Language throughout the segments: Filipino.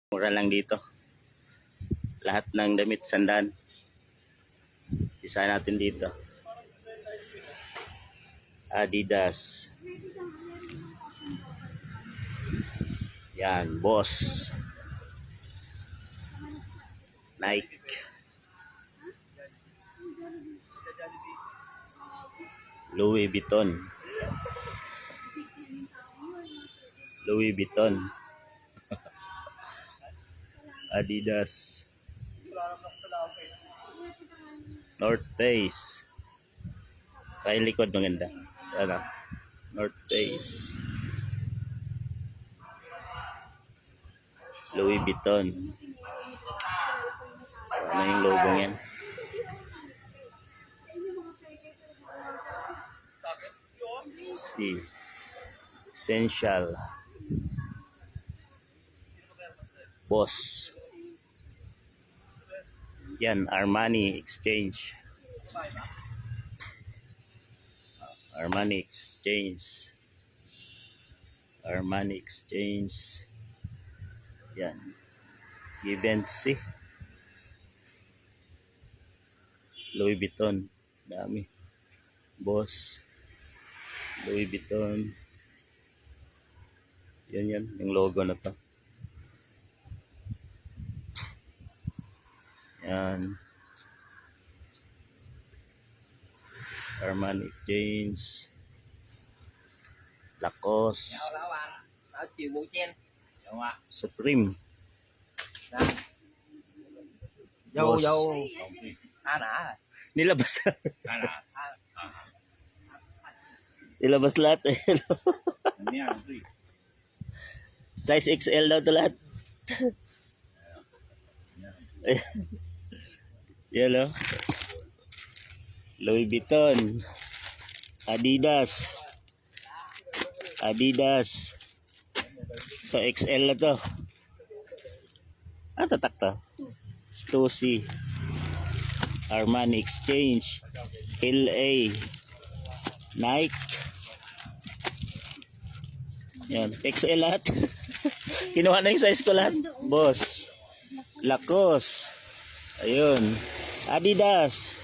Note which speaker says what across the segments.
Speaker 1: Mura lang dito. Lahat ng damit sandaan. Isa natin dito. Adidas. Yan, Boss. Nike. Louis Vuitton. Louis Vuitton. Adidas. North Face. Kaya likod maganda. Ano? North Face. Louis Vuitton. Ano yung logo yan? Si Essential. Boss. Yan, Armani Exchange. Armani Exchange. Armani Exchange. Yan. Givenchy. Louis Vuitton. Dami. Boss. Louis Vuitton. Yan. Yung logo na to. Yan. Armani Exchange. Lacoste. Supreme.
Speaker 2: Dâu
Speaker 1: Boss. Nilabas nilabas lahat eh. Size XL daw to lahat. Yan o. Louis Vuitton. Adidas. Adidas. Ito XL na to. Tatak to. Stussy. Armani Exchange. LA. Nike. Yan. XL lahat. Kinuha na yung size ko lahat. Boss. Lacoste. Ayun. Adidas.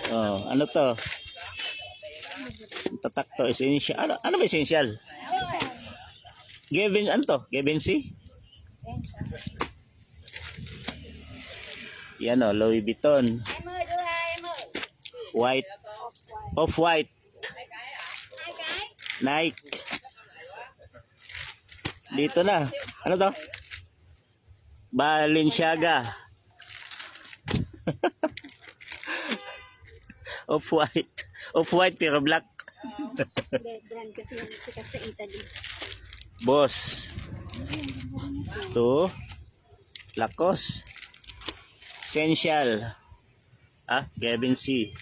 Speaker 1: Oh, ano to? Tatak to. Essential. Ano ba essential? Gavin, ano to? Givenchy? Yan o, Louis Vuitton. White. Off-white. Nike. Dito na. Ano to? Balenciaga. Off-white. Off-white pero black.
Speaker 3: Brand kasi yung sikat sa Italy.
Speaker 1: Boss. Ito. Lacoste. Essential. Givenchy.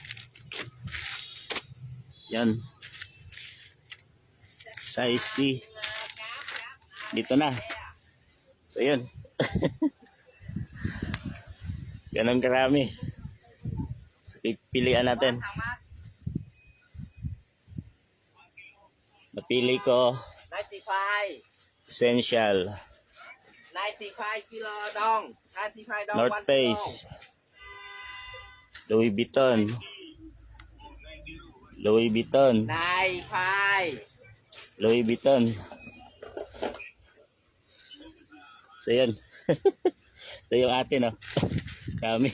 Speaker 1: Yan. Size C. Dito na. So yun. Ganun karami. So, pilihan natin. Napili ko
Speaker 2: 95
Speaker 1: Essential.
Speaker 2: 95 kilo dong 95 dong
Speaker 1: North Face. Louis Vuitton. Louis Vuitton.
Speaker 2: 95
Speaker 1: Louis Vuitton. So yan. Ito yung atin, oh. Kami.